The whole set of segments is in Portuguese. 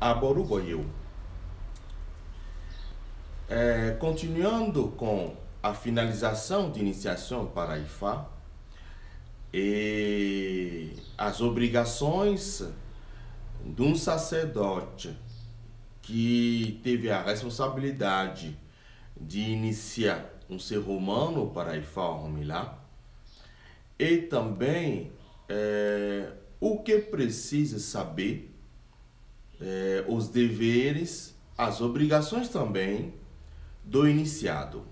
Aboruboyeu. Continuando com a finalização de iniciação para Ifá e as obrigações de um sacerdote que teve a responsabilidade de iniciar um ser humano para Ifá Orumilá, e também o que precisa saber, os deveres, as obrigações também do iniciado.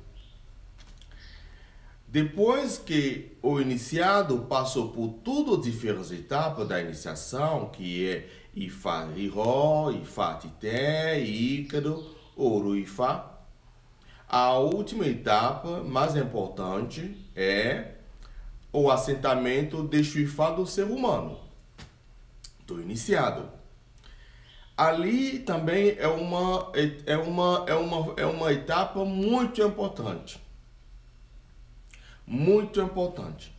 Depois que o iniciado passou por todas as diferentes etapas da iniciação, que é Ifá Riró, Ifá Tité, Ícaro, Ouro Ifá, a última etapa, mais importante, é o assentamento de Ifá do ser humano, do iniciado. Ali também é uma etapa muito importante. Muito importante.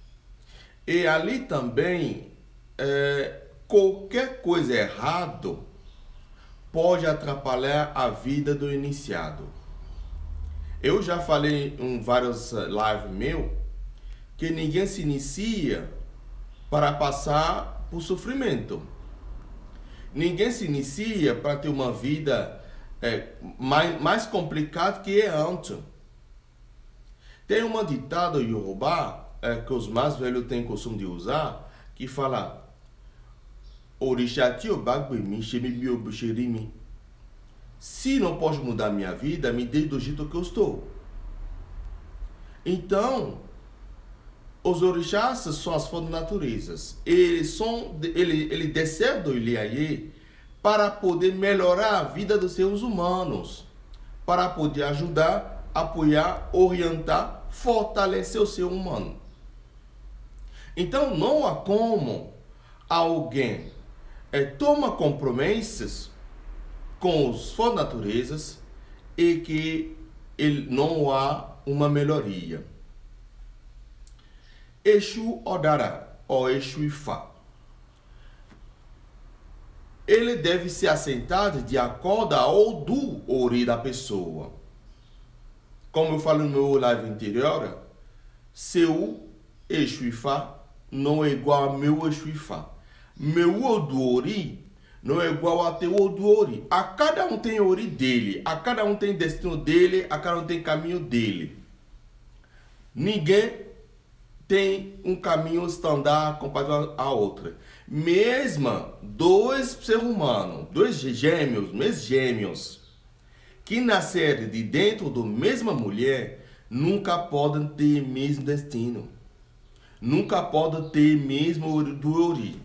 E ali também, qualquer coisa errada pode atrapalhar a vida do iniciado. Eu já falei em vários lives meus que ninguém se inicia para passar por sofrimento. Ninguém se inicia para ter uma vida mais complicada que é antes. Tem uma ditada Yorubá que os mais velhos têm costume de usar, que fala: se não pode mudar minha vida, me dê do jeito que eu estou. Então, os orixás são as fontes naturezas. Ele desceram do Ilhaie para poder melhorar a vida dos seres humanos, para poder ajudar, apoiar, orientar, fortalecer o ser humano. Então, não há como alguém toma compromissos com as fontes naturezas e que não há uma melhoria. Exu Odara, ou Exu Ifá, ele deve ser assentado de acordo ao do ori da pessoa. Como eu falei no meu live anterior, seu Exu Ifá não é igual ao meu Exu Ifá. Meu Oduori não é igual a teu Oduori. A cada um tem ori dele, a cada um tem destino dele, a cada um tem caminho dele. Ninguém tem um caminho standard comparado a outra. Mesmo dois seres humanos, dois gêmeos, que nasceram de dentro da mesma mulher, nunca podem ter o mesmo destino. Nunca podem ter o mesmo ori.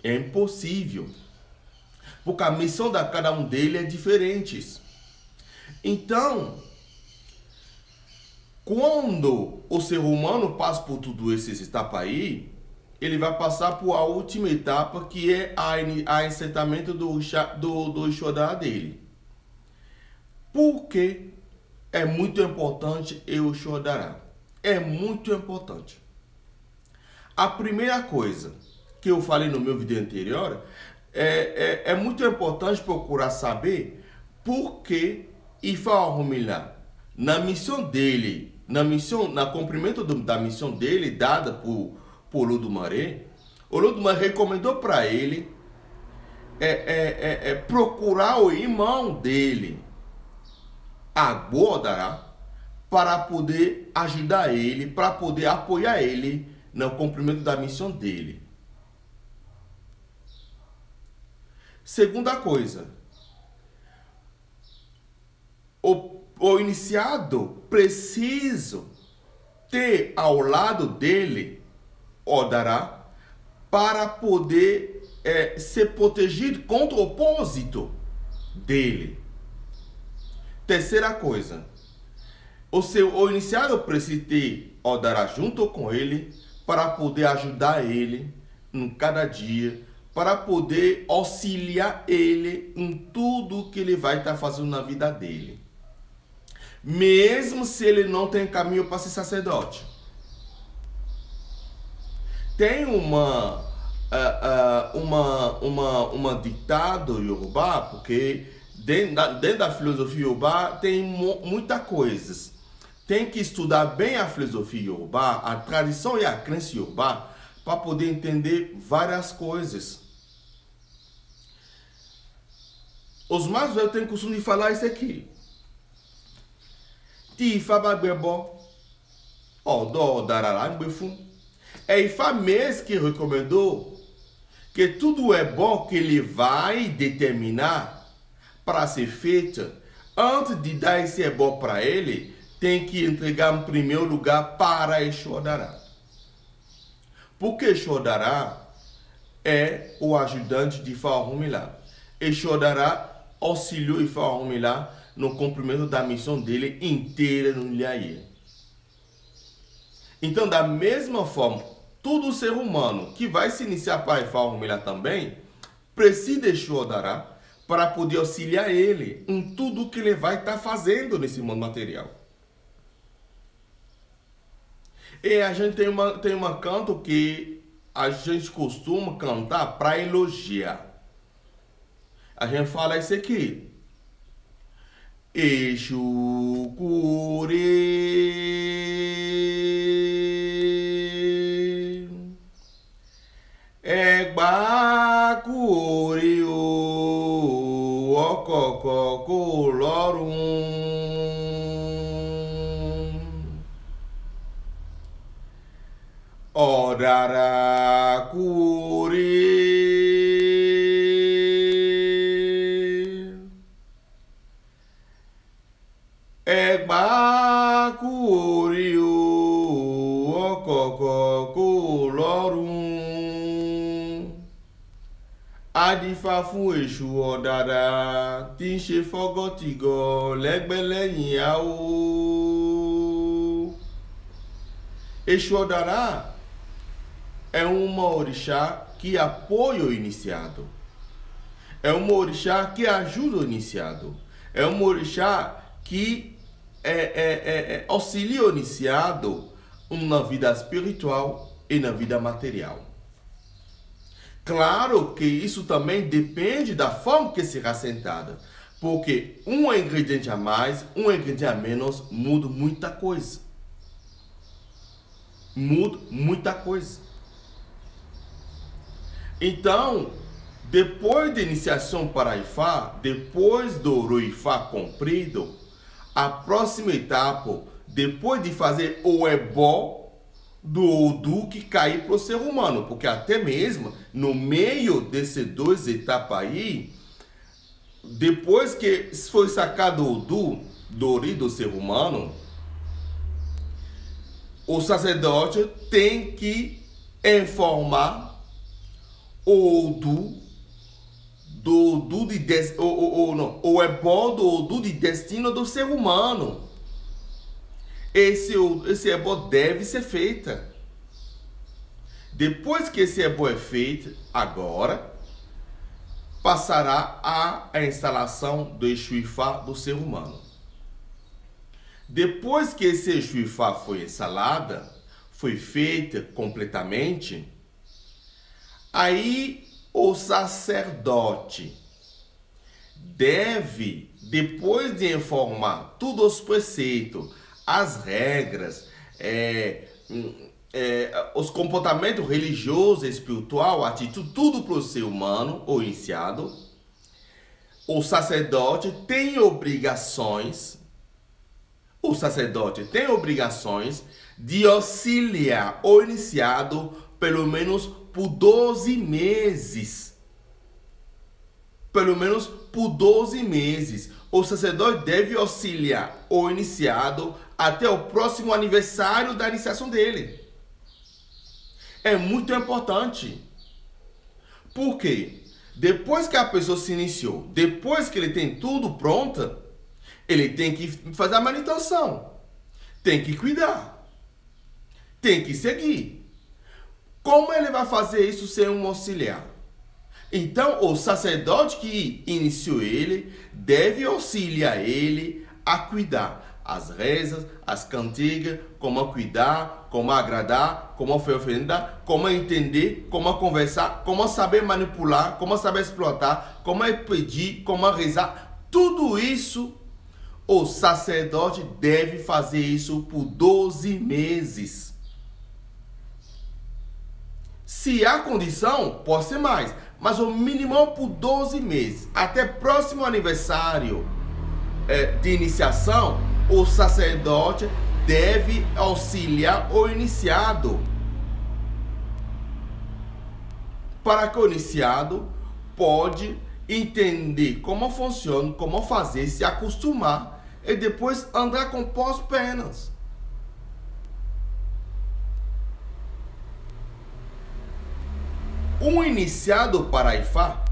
É impossível. Porque a missão de cada um deles é diferente. Então, quando o ser humano passa por tudo essas etapas aí, ele vai passar por a última etapa, que é a assentamento do Xodá dele. Por que é muito importante o Xodá? É muito importante. A primeira coisa que eu falei no meu vídeo anterior é muito importante procurar saber por que Ifá Orumilá, na missão dele, na cumprimento da missão dele dada por Olodumare, Olodumare recomendou para ele procurar o irmão dele, Agbodará, para poder ajudar ele, para poder apoiar ele no cumprimento da missão dele. Segunda coisa, o iniciado precisa ter ao lado dele Odará para poder ser protegido contra o opósito dele. Terceira coisa, o iniciado precisa ter Odará junto com ele para poder ajudar ele em cada dia, para poder auxiliar ele em tudo que ele vai estar fazendo na vida dele. Mesmo se ele não tem caminho para ser sacerdote. Tem uma uma ditado Yorubá, porque dentro da filosofia Yorubá tem muita coisas. Tem que estudar bem a filosofia Yorubá, a tradição e a crença Yorubá, para poder entender várias coisas. Os mais velhos têm o costume de falar isso aqui. Ti fabagbebo, ó, dararangbefu. É Ifá mesmo que recomendou que tudo é bom que ele vai determinar para ser feito. Antes de dar esse é bom para ele, tem que entregar em primeiro lugar para Exodará. Porque Exodará é o ajudante de Ifá Orunmila. Exodará auxiliou Ifá Orunmila no cumprimento da missão dele inteira no Ilhaie. Então, da mesma forma, todo ser humano que vai se iniciar para Ifá Orunmila também precisa de Exodará para poder auxiliar ele em tudo que ele vai estar fazendo nesse mundo material. E a gente tem uma canto que a gente costuma cantar para elogiar. A gente fala isso aqui. Exu Cure Egba Cure o Ococo Colorum Odara Cure Egba Cure o Ococo Colorum Adifafu Exu Odara Tinche Fogotigo Legbeleyin Ao Exu Odara é uma orixá que apoia o iniciado. É uma orixá que ajuda o iniciado. É uma orixá que auxilia o iniciado na vida espiritual e na vida material. Claro que isso também depende da forma que será sentada. Porque um ingrediente a mais, um ingrediente a menos, muda muita coisa. Muda muita coisa. Então, depois da iniciação para Ifá, depois do Ruifá cumprido, a próxima etapa, depois de fazer o ebó do Odu que cair para o ser humano, porque até mesmo no meio desses duas etapas aí, depois que foi sacado o Odu do ser humano, o sacerdote tem que informar o Odu o ebó do Odu de destino do ser humano. Esse ebó deve ser feito. Depois que esse ebó é feito, agora passará a instalação do Exu Ifá do ser humano. Depois que esse Exu Ifá foi instalada, foi feita completamente, aí o sacerdote deve, depois de informar todos os preceitos, as regras, os comportamentos religiosos, espiritual, atitude, tudo para o ser humano ou iniciado, o sacerdote tem obrigações de auxiliar o iniciado pelo menos por 12 meses. Pelo menos por 12 meses. O sacerdote deve auxiliar o iniciado até o próximo aniversário da iniciação dele. É muito importante. Por quê? Depois que a pessoa se iniciou, depois que ele tem tudo pronto, ele tem que fazer a manutenção. Tem que cuidar. Tem que seguir. Como ele vai fazer isso sem um auxiliar? Então, o sacerdote que iniciou ele deve auxiliar ele a cuidar. as rezas, as cantigas, como cuidar, como agradar, como ofertar, como entender, como conversar, como saber manipular, como saber explorar, como pedir, como rezar. Tudo isso, o sacerdote deve fazer isso por 12 meses. Se há condição, pode ser mais, mas o mínimo por 12 meses. Até próximo aniversário de iniciação, o sacerdote deve auxiliar o iniciado, para que o iniciado pode entender como funciona, como fazer, se acostumar e depois andar com pós-penas. Um iniciado para Ifá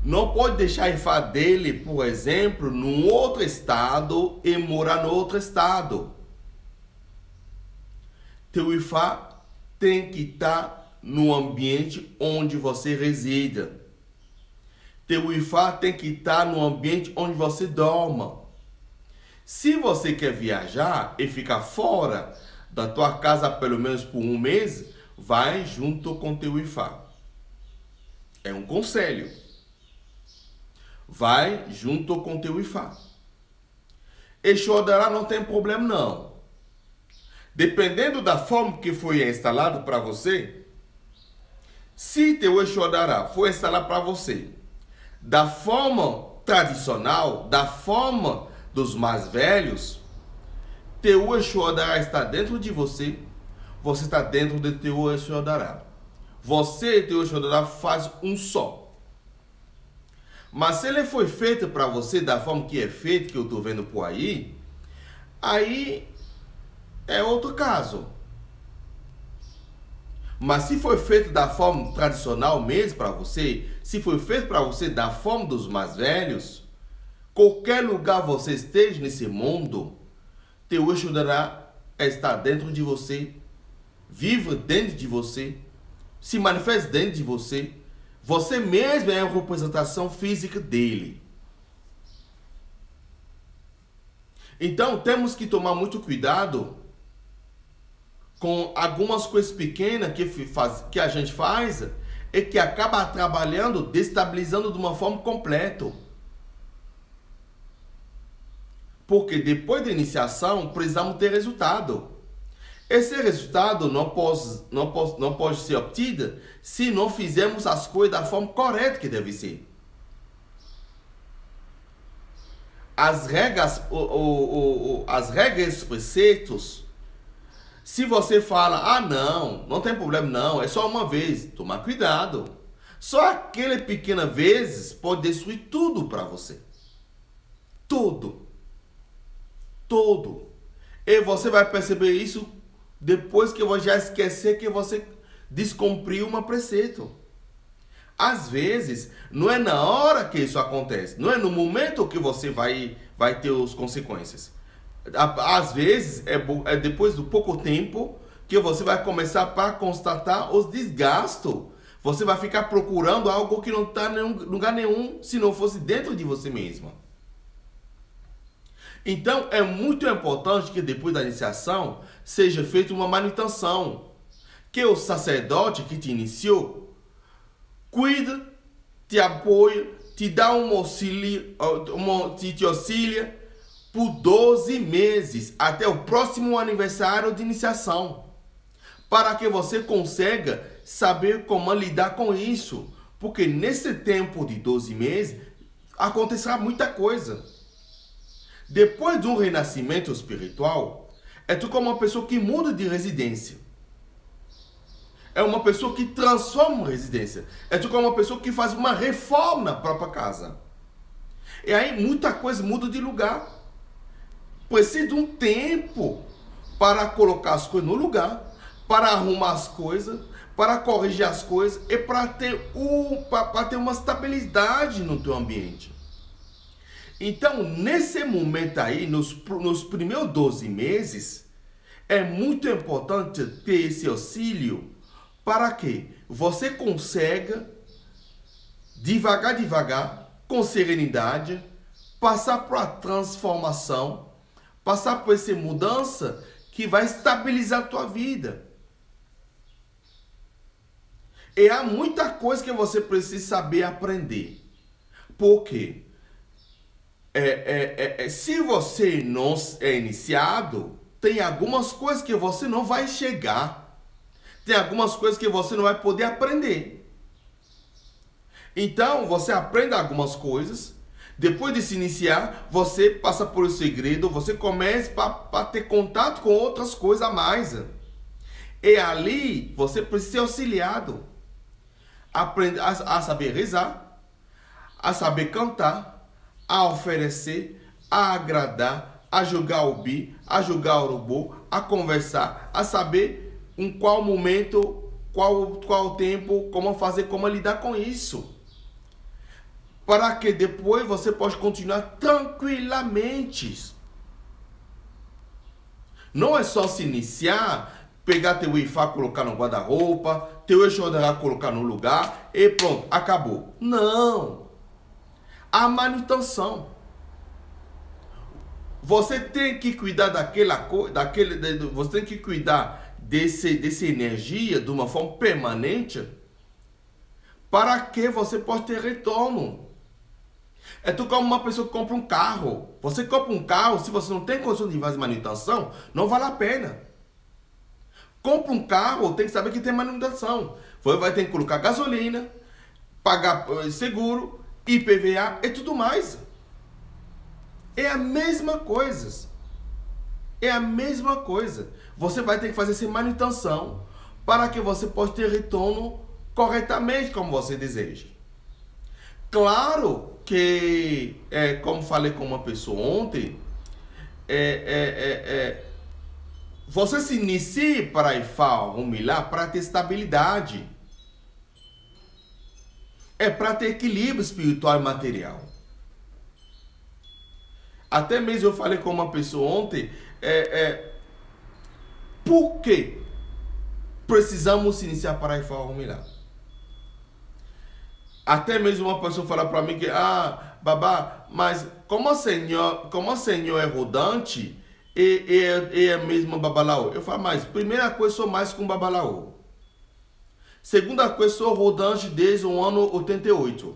não pode deixar a Ifá dele, por exemplo, num outro estado e morar no outro estado. Teu Ifá tem que estar no ambiente onde você resida. Teu Ifá tem que estar no ambiente onde você dorma. Se você quer viajar e ficar fora da tua casa pelo menos por um mês, vai junto com teu Ifá. É um conselho. Vai junto com teu Ifá. Exu Odará não tem problema não. Dependendo da forma que foi instalado para você, se teu Exu Odará foi instalado para você da forma tradicional, da forma dos mais velhos, teu Exu Odará está dentro de você, você está dentro de teu Exu Odará. Você e teu Exu Odará faz um só. Mas se ele foi feito para você da forma que é feito, que eu estou vendo por aí, aí é outro caso. Mas se foi feito da forma tradicional mesmo para você, se foi feito para você da forma dos mais velhos, qualquer lugar você esteja nesse mundo, teu Exu Odará está dentro de você, vive dentro de você, se manifesta dentro de você. Você mesmo é a representação física dele. Então temos que tomar muito cuidado com algumas coisas pequenas que a gente faz e que acaba trabalhando, destabilizando de uma forma completa. Porque depois da iniciação precisamos ter resultado. Esse resultado não pode ser obtido se não fizermos as coisas da forma correta que deve ser. As regras, e os preceitos, se você fala, não tem problema não, é só uma vez, toma cuidado. Só aquela pequena vezes pode destruir tudo para você. Tudo. E você vai perceber isso depois que você já esquecer que você descumpriu um preceito. Às vezes, não é na hora que isso acontece, não é no momento que você vai ter as consequências. Às vezes, é depois de pouco tempo que você vai começar a constatar os desgastes. Você vai ficar procurando algo que não está em lugar nenhum, se não fosse dentro de você mesma. Então, é muito importante que depois da iniciação seja feita uma manutenção. Que o sacerdote que te iniciou cuida, te apoia, te dá um auxílio, te auxilia por 12 meses, até o próximo aniversário de iniciação. Para que você consiga saber como lidar com isso. Porque nesse tempo de 12 meses, acontecerá muita coisa. Depois de um renascimento espiritual, é tu como uma pessoa que muda de residência. É uma pessoa que transforma uma residência. É tu como uma pessoa que faz uma reforma na própria casa. E aí muita coisa muda de lugar. Precisa de um tempo para colocar as coisas no lugar, para arrumar as coisas, para corrigir as coisas e para ter uma estabilidade no teu ambiente. Então, nesse momento aí, nos primeiros 12 meses, é muito importante ter esse auxílio para que você consiga, devagar, com serenidade, passar por uma transformação, passar por essa mudança que vai estabilizar a tua vida. E há muita coisa que você precisa saber aprender. Por quê? Se você não é iniciado, tem algumas coisas que você não vai chegar. Tem algumas coisas que você não vai poder aprender. Então, você aprende algumas coisas. Depois de se iniciar, você passa por um segredo. Você começa a ter contato com outras coisas a mais. E ali, você precisa ser auxiliado. Aprender a saber rezar, a saber cantar, a oferecer, a agradar, a jogar o bi, a jogar o robô, a conversar, a saber em qual momento, qual tempo, como fazer, como lidar com isso. Para que depois você possa continuar tranquilamente. Não é só se iniciar, pegar teu Wi-Fi, colocar no guarda-roupa, teu enxodará, colocar no lugar e pronto, acabou. Não. A manutenção. Você tem que cuidar você tem que cuidar dessa energia de uma forma permanente para que você possa ter retorno. É tu como uma pessoa que compra um carro. Você compra um carro, se você não tem condição de fazer manutenção, não vale a pena. Compra um carro, tem que saber que tem manutenção. Você vai ter que colocar gasolina, pagar seguro, IPVA e tudo mais. É a mesma coisa. É a mesma coisa. Você vai ter que fazer essa manutenção para que você possa ter retorno corretamente como você deseja. Claro que, como falei com uma pessoa ontem, você se inicie para ir milagre para ter estabilidade. É para ter equilíbrio espiritual e material. Até mesmo eu falei com uma pessoa ontem, por que precisamos se iniciar para ir milagre? Até mesmo uma pessoa fala para mim que, babá, mas como o senhor é rodante, e é mesmo babalaô? Eu falo, mas primeira coisa, sou mais que um babalaô. Segunda coisa, sou rodante desde o ano 88.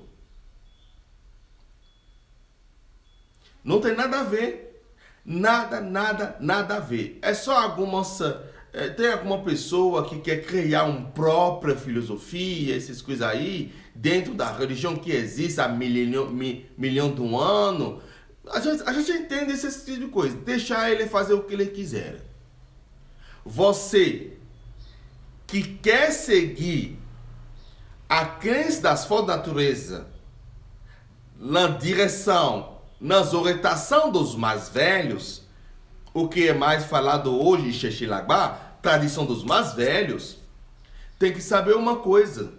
Não tem nada a ver. Nada a ver. É só algumas... tem alguma pessoa que quer criar uma própria filosofia, essas coisas aí, dentro da religião que existe há milhão de um ano. A gente entende esse tipo de coisa. Deixar ele fazer o que ele quiser. Você que quer seguir a crença das forças da natureza na direção, nas orientações dos mais velhos, o que é mais falado hoje em Xexilabá, tradição dos mais velhos, tem que saber uma coisa.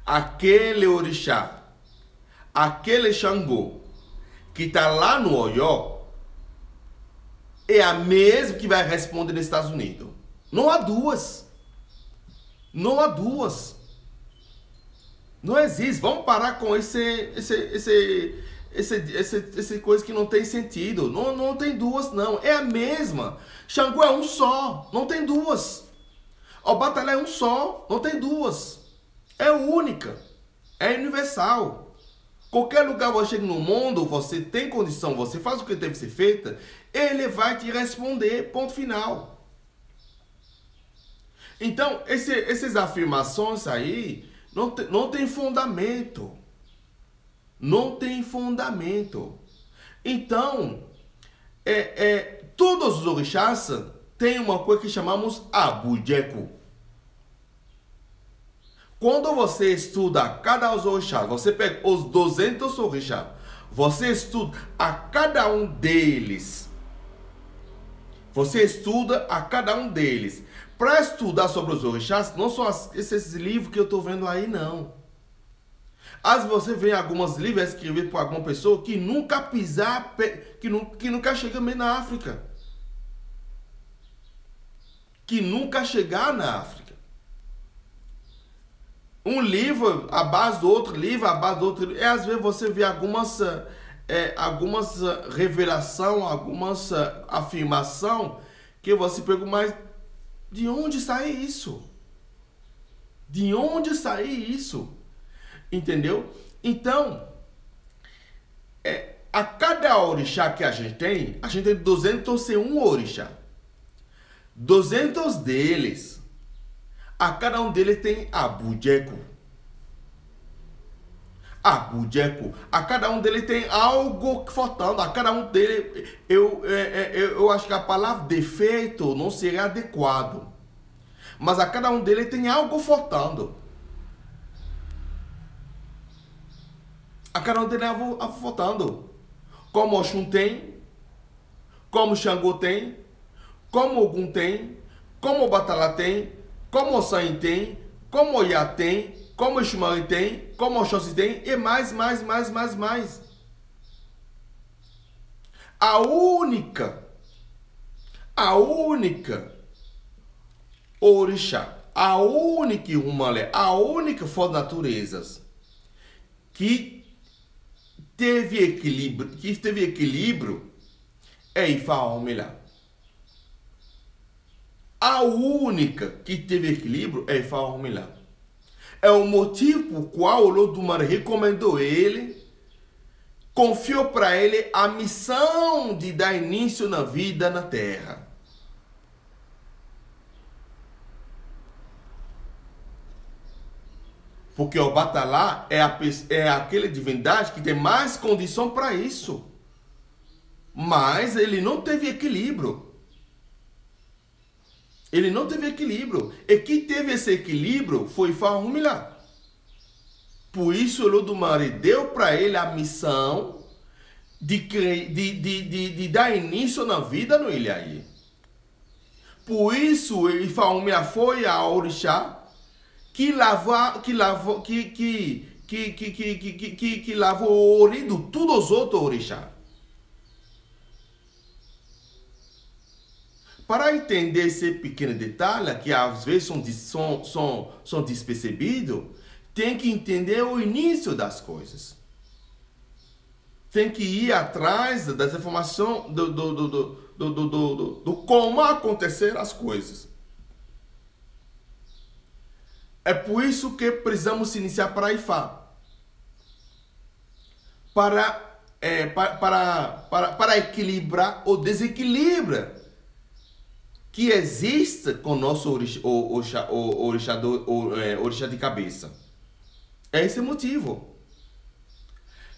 Aquele orixá, aquele Xangô, que está lá no Oió, é a mesma que vai responder nos Estados Unidos. Não há duas. Não há duas. Não existe. Vamos parar com essa coisa que não tem sentido. Não tem duas, não. É a mesma. Xangô é um só. Não tem duas. Obatalá é um só. Não tem duas. É única. É universal. Qualquer lugar que você chega no mundo, você tem condição, você faz o que deve ser feito, ele vai te responder. Ponto final. Então, essas afirmações aí não tem fundamento. Não tem fundamento. Então, todos os orixás têm uma coisa que chamamos Abujeku. Quando você estuda cada orixá, você pega os 200 orixás, você estuda a cada um deles. Você estuda a cada um deles. Para estudar sobre os orixás, não são esses livros que eu estou vendo aí, não. Às vezes você vê alguns livros escritos por alguma pessoa que nunca pisar, que nunca chega mesmo na África. Que nunca chegar na África. um livro à base do outro livro, à base do outro livro. E às vezes você vê algumas revelação, algumas afirmação que você pergunta, mas de onde sai isso? De onde sai isso? Entendeu? Então, a cada orixá que a gente tem 201 orixá. 200 deles, a cada um deles tem Abu-Jeku. A cada um deles tem algo faltando. A cada um deles, eu acho que a palavra defeito não seria adequado. Mas a cada um deles tem algo faltando. A cada um deles tem algo faltando. Como Oxum tem, como Xangô tem, como Ogum tem, como Obatalá tem, como Ossanhê tem, como Oiá tem, como Exumari tem, como Oxóssi tem, e mais. A única orixá, a única Irumãlé, a única força de naturezas que teve equilíbrio é Ifá Ormilá. A única que teve equilíbrio é Ifá Ormilá. É o motivo por qual o Olodumare recomendou ele, confiou para ele a missão de dar início na vida na Terra. Porque o Obatalá é aquela divindade que tem mais condição para isso. Mas ele não teve equilíbrio. Ele não teve equilíbrio. E quem teve esse equilíbrio foi Ifá Ormilá. Por isso o Olodumare deu para ele a missão de dar início na vida no Ilhaí. Por isso Ifá Ormilá foi a orixá que lavou o orido de todos os outros orixás. Para entender esse pequeno detalhe, que às vezes são despercebidos, tem que entender o início das coisas. Tem que ir atrás das informações do como acontecer as coisas. É por isso que precisamos iniciar para Ifá. Para equilibrar o desequilíbrio que existe com o nosso orixá de cabeça. É esse o motivo.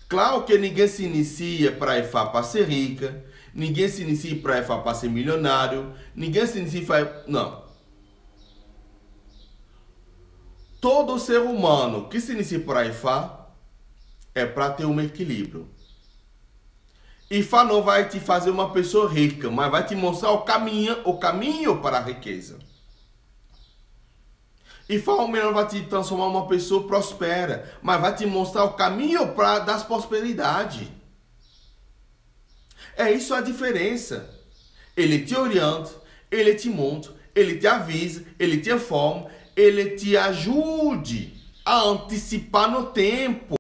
Claro que ninguém se inicia para Ifá para ser rica, ninguém se inicia para Ifá para ser milionário, ninguém se inicia para... Não. Todo ser humano que se inicia para Ifá é para ter um equilíbrio. Ifá não vai te fazer uma pessoa rica, mas vai te mostrar o caminho para a riqueza. Ifá não vai te transformar uma pessoa próspera, mas vai te mostrar o caminho das prosperidades. É isso a diferença. Ele te orienta, ele te monta, ele te avisa, ele te informa, ele te ajude a antecipar no tempo.